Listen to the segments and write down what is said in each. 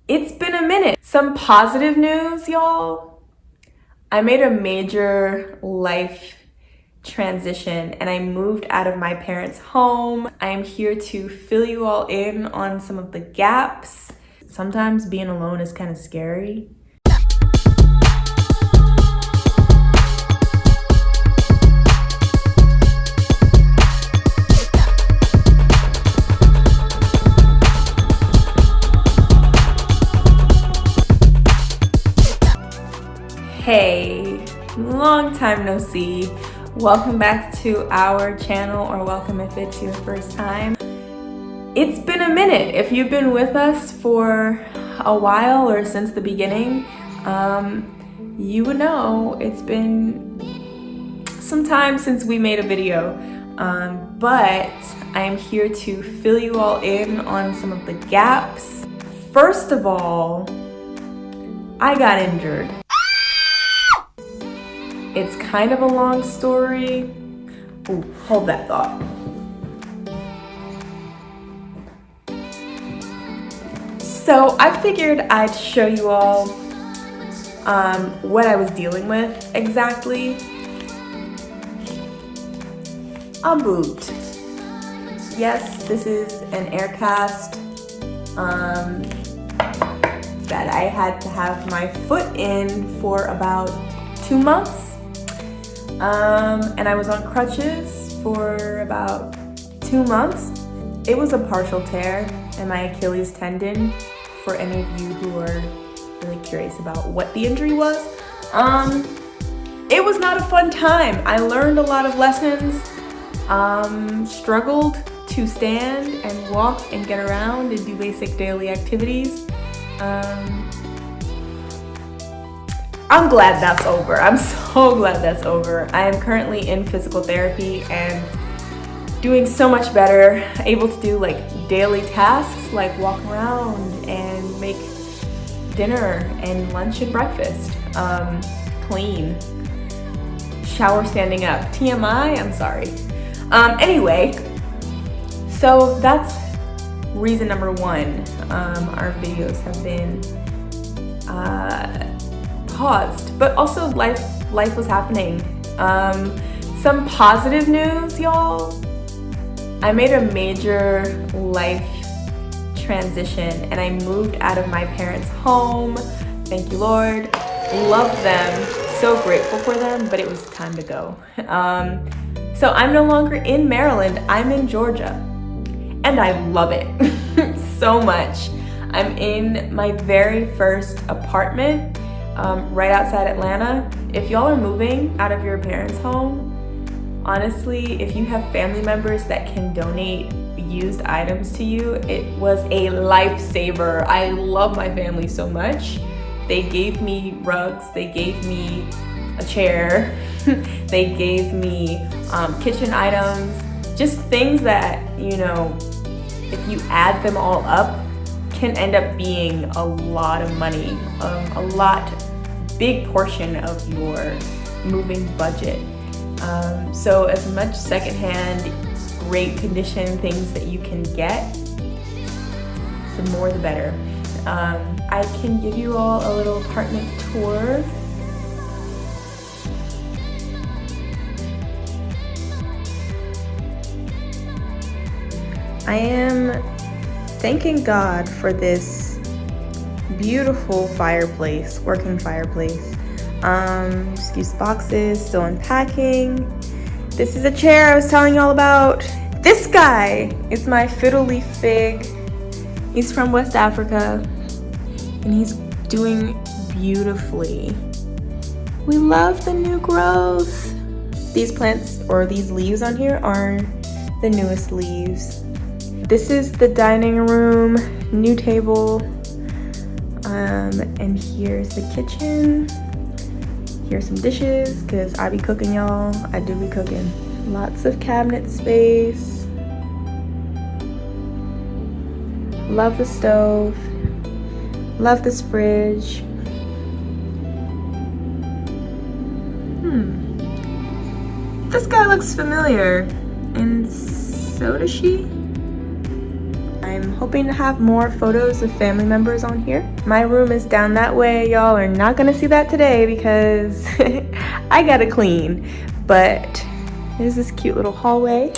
It's been a minute. Some positive news, y'all. I made a major life transition and I moved out of my parents' home. I am here to fill you all in on some of the gaps. Sometimes being alone is kind of scary. Hey, long time no see. Welcome back to our channel, or welcome if it's your first time. It's been a minute. If you've been with us for a while or since the beginning, you would know it's been some time since we made a video. But I am here to fill you all in on some of the gaps. First of all, I got injured. It's kind of a long story. Ooh, hold that thought. So I figured I'd show you all what I was dealing with exactly. A boot. Yes, this is an air cast that I had to have my foot in for about 2 months. And I was on crutches for about 2 months. It was a partial tear in my Achilles tendon, for any of you who are really curious about what the injury was. It was not a fun time. I learned a lot of lessons, struggled to stand and walk and get around and do basic daily activities. I'm glad that's over. I'm so glad that's over. I am currently in physical therapy and doing so much better, able to do like daily tasks like walk around and make dinner and lunch and breakfast, clean, shower standing up. TMI, I'm sorry. Anyway, so that's reason number one. Our videos have been paused, but also life was happening. Some positive news, y'all. I made a major life transition and I moved out of my parents' home. Thank you, Lord. Love them. So grateful for them, but it was time to go. So I'm no longer in Maryland. I'm in Georgia and I love it so much. I'm in my very first apartment right outside Atlanta. If y'all are moving out of your parents' home, honestly, if you have family members that can donate used items to you, it was a lifesaver. I love my family so much. They gave me rugs, they gave me a chair, they gave me kitchen items, just things that, you know, if you add them all up, can end up being a lot of money, big portion of your moving budget. So as much secondhand, great condition things that you can get, the more the better. I can give you all a little apartment tour. I am thanking God for this beautiful fireplace, working fireplace. Just used boxes, still unpacking. This is a chair I was telling y'all about. This guy is my fiddle leaf fig. He's from West Africa and he's doing beautifully. We love the new growth. These plants, or these leaves on here, are the newest leaves. This is the dining room, new table. And here's the kitchen. Here's some dishes, because I be cooking, y'all. I do be cooking. Lots of cabinet space. Love the stove. Love this fridge. This guy looks familiar. And so does she. I I'm hoping to have more photos of family members on here. My room is down that way. Y'all are not gonna see that today because I gotta clean. But there's this cute little hallway.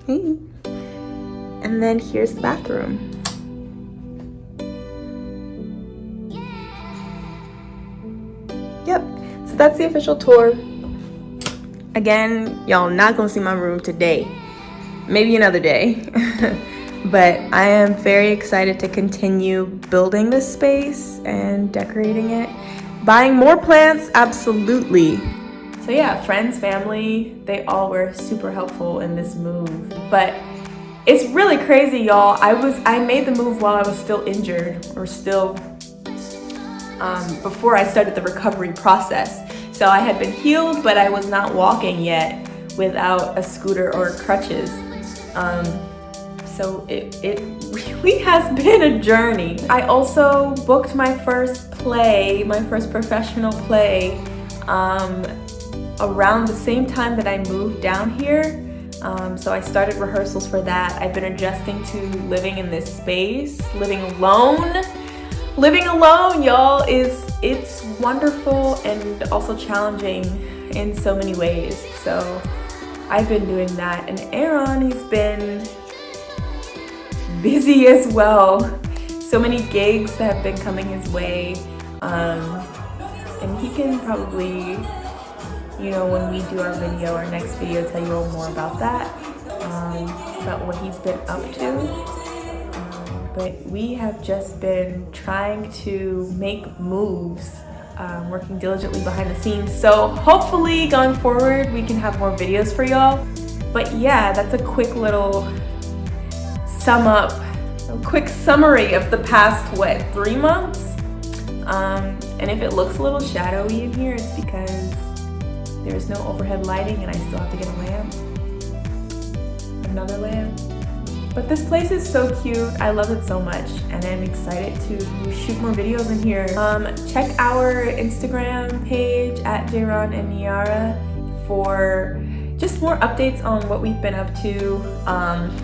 Hey. And then here's the bathroom. Yep, so that's the official tour. Again, y'all not gonna see my room today. Maybe another day. But I am very excited to continue building this space and decorating it. Buying more plants, absolutely. So yeah, friends, family, they all were super helpful in this move. But it's really crazy, y'all. I made the move while I was still injured, or still before I started the recovery process. So I had been healed, but I was not walking yet without a scooter or crutches. So it really has been a journey. I also booked my first play, my first professional play, around the same time that I moved down here. So I started rehearsals for that. I've been adjusting to living in this space, living alone. Living alone, y'all, it's wonderful and also challenging in so many ways. So I've been doing that, and Aaron, he's been busy as well. So many gigs that have been coming his way, and he can probably, you know, when we do our video, our next video, tell you all more about that, about what he's been up to. But we have just been trying to make moves, working diligently behind the scenes. So hopefully going forward, we can have more videos for y'all. But yeah, that's a quick little quick summary of the past, 3 months? And if it looks a little shadowy in here, it's because there's no overhead lighting and I still have to get a lamp, another lamp. But this place is so cute. I love it so much, and I'm excited to shoot more videos in here. Check our Instagram page at Jayron&Niara for just more updates on what we've been up to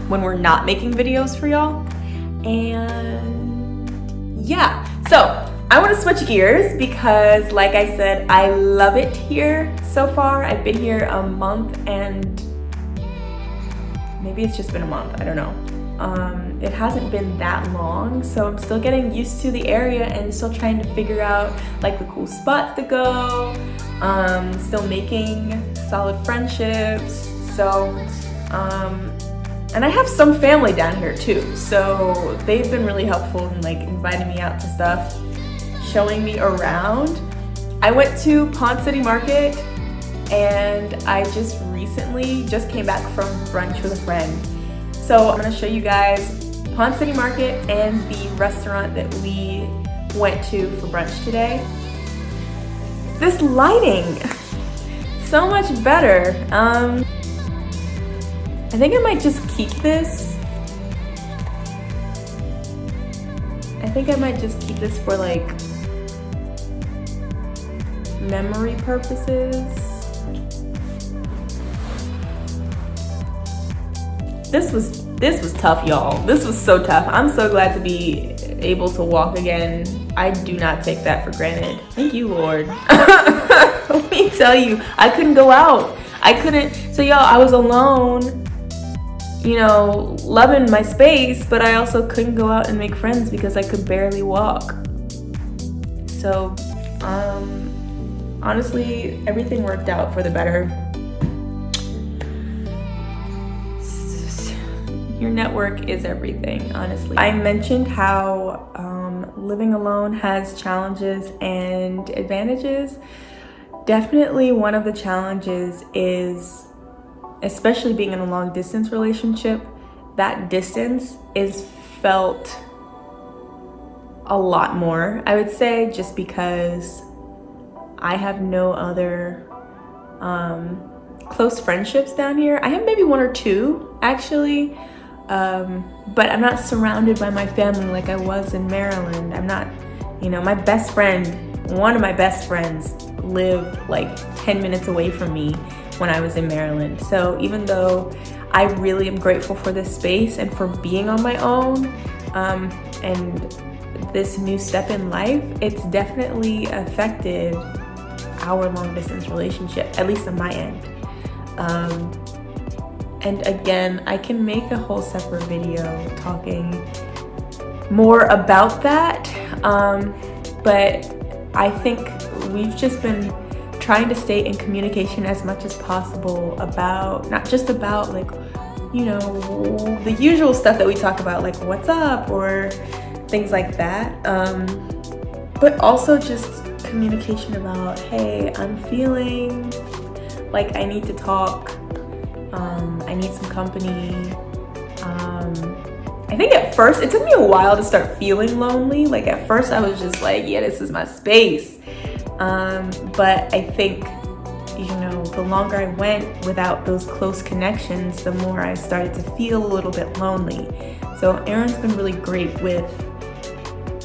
when we're not making videos for y'all. And yeah, so I want to switch gears because, like I said, I love it here so far. I've been here a month, and maybe it's just been a month, I don't know. It hasn't been that long, so I'm still getting used to the area and still trying to figure out like the cool spots to go. Still making solid friendships. So, and I have some family down here too, so they've been really helpful in like inviting me out to stuff, showing me around. I went to Pond City Market, and I just recently came back from brunch with a friend. So I'm gonna show you guys Pond City Market and the restaurant that we went to for brunch today. This lighting, so much better. I think I might just keep this. I think I might just keep this for like memory purposes. This was tough, y'all. This was so tough. I'm so glad to be able to walk again. I do not take that for granted. Thank you, Lord. Let me tell you, I couldn't go out. I couldn't. So y'all, I was alone, you know, loving my space, but I also couldn't go out and make friends because I could barely walk. So, honestly, everything worked out for the better. Your network is everything, honestly. I mentioned how living alone has challenges and advantages. Definitely one of the challenges is, especially being in a long distance relationship, that distance is felt a lot more, I would say, just because I have no other close friendships down here. I have maybe one or two, actually. But I'm not surrounded by my family like I was in Maryland. I'm not, you know, my best friend, one of my best friends lived like 10 minutes away from me when I was in Maryland. So even though I really am grateful for this space and for being on my own. And this new step in life, it's definitely affected our long distance relationship, at least on my end. And again, I can make a whole separate video talking more about that. But I think we've just been trying to stay in communication as much as possible about, not just about like, you know, the usual stuff that we talk about, like what's up or things like that. But also just communication about, hey, I'm feeling like I need to talk. I need some company. I think at first, it took me a while to start feeling lonely. Like at first I was just like, yeah, this is my space. But I think, you know, the longer I went without those close connections, the more I started to feel a little bit lonely. So Aaron's been really great with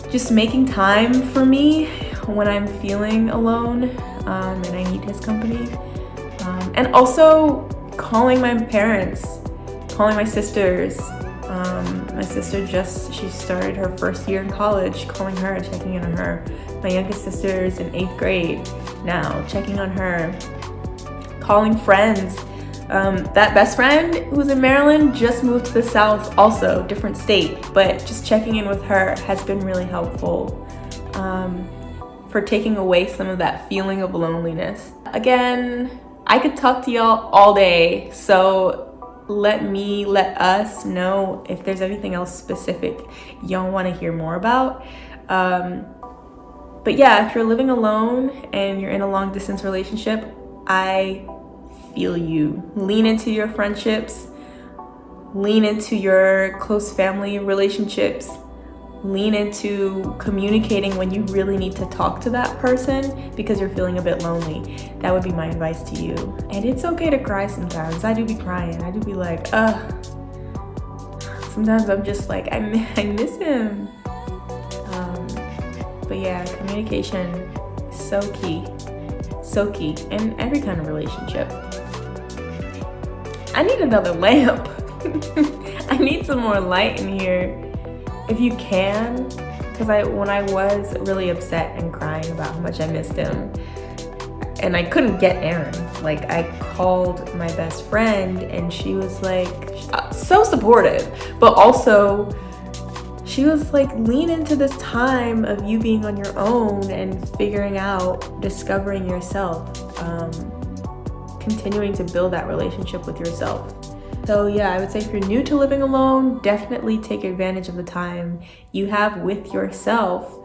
just making time for me when I'm feeling alone, and I need his company. And also calling my parents, calling my sisters. My sister she started her first year in college, calling her, checking in on her. My youngest sister's in 8th grade now, checking on her. Calling friends. That best friend who's in Maryland just moved to the South, also different state, but just checking in with her has been really helpful for taking away some of that feeling of loneliness. Again, I could talk to y'all all day, so let us know if there's anything else specific y'all want to hear more about. But yeah, if you're living alone and you're in a long distance relationship, I feel you. Lean into your friendships, lean into your close family relationships, lean into communicating when you really need to talk to that person because you're feeling a bit lonely. That would be my advice to you. And it's okay to cry sometimes. I do be crying. I do be like, sometimes I'm just like, I miss him. But yeah, communication is so key in every kind of relationship. I need another lamp. I need some more light in here. If you can, because when I was really upset and crying about how much I missed him, and I couldn't get Aaron, like I called my best friend and she was like so supportive, but also she was like, lean into this time of you being on your own and figuring out, discovering yourself, continuing to build that relationship with yourself. So yeah, I would say if you're new to living alone, definitely take advantage of the time you have with yourself.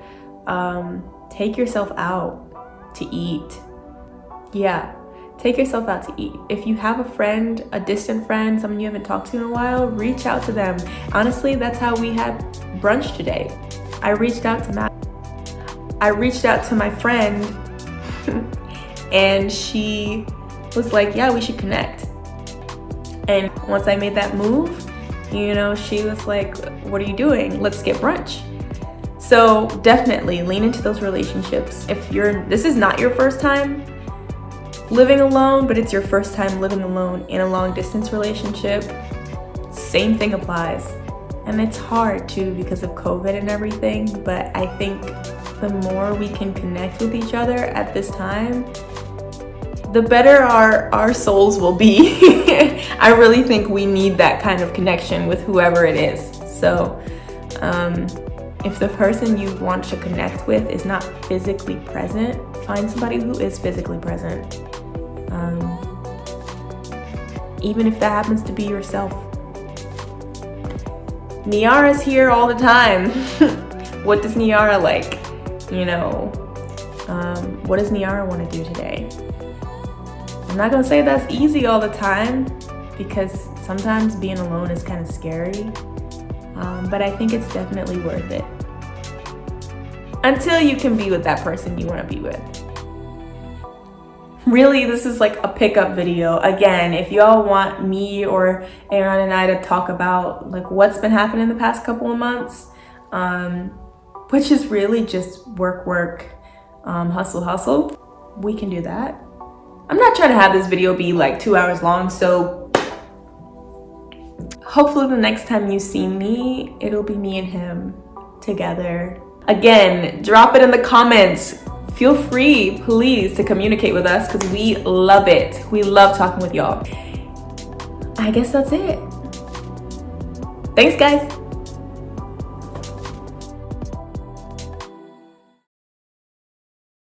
Take yourself out to eat. Yeah, take yourself out to eat. If you have a friend, a distant friend, someone you haven't talked to in a while, reach out to them. Honestly, that's how we had brunch today. I reached out to my friend and she was like, yeah, we should connect. And once I made that move, you know, she was like, what are you doing? Let's get brunch. So definitely lean into those relationships. If this is not your first time living alone, but it's your first time living alone in a long distance relationship, same thing applies. And it's hard too because of COVID and everything, but I think the more we can connect with each other at this time, the better our souls will be. I really think we need that kind of connection with whoever it is. So if the person you want to connect with is not physically present, find somebody who is physically present. Even if that happens to be yourself. Niara's here all the time. What does Niara like? You know, what does Niara want to do today? I'm not gonna say that's easy all the time because sometimes being alone is kind of scary, but I think it's definitely worth it. Until you can be with that person you want to be with. Really, this is like a pickup video. Again, if y'all want me or Aaron and I to talk about like what's been happening the past couple of months, which is really just work, hustle, we can do that. I'm not trying to have this video be like 2 hours long, so Hopefully the next time you see me, it'll be me and him together. Again, drop it in the comments. Feel free, please, to communicate with us because we love it. We love talking with y'all. I guess that's it. Thanks, guys.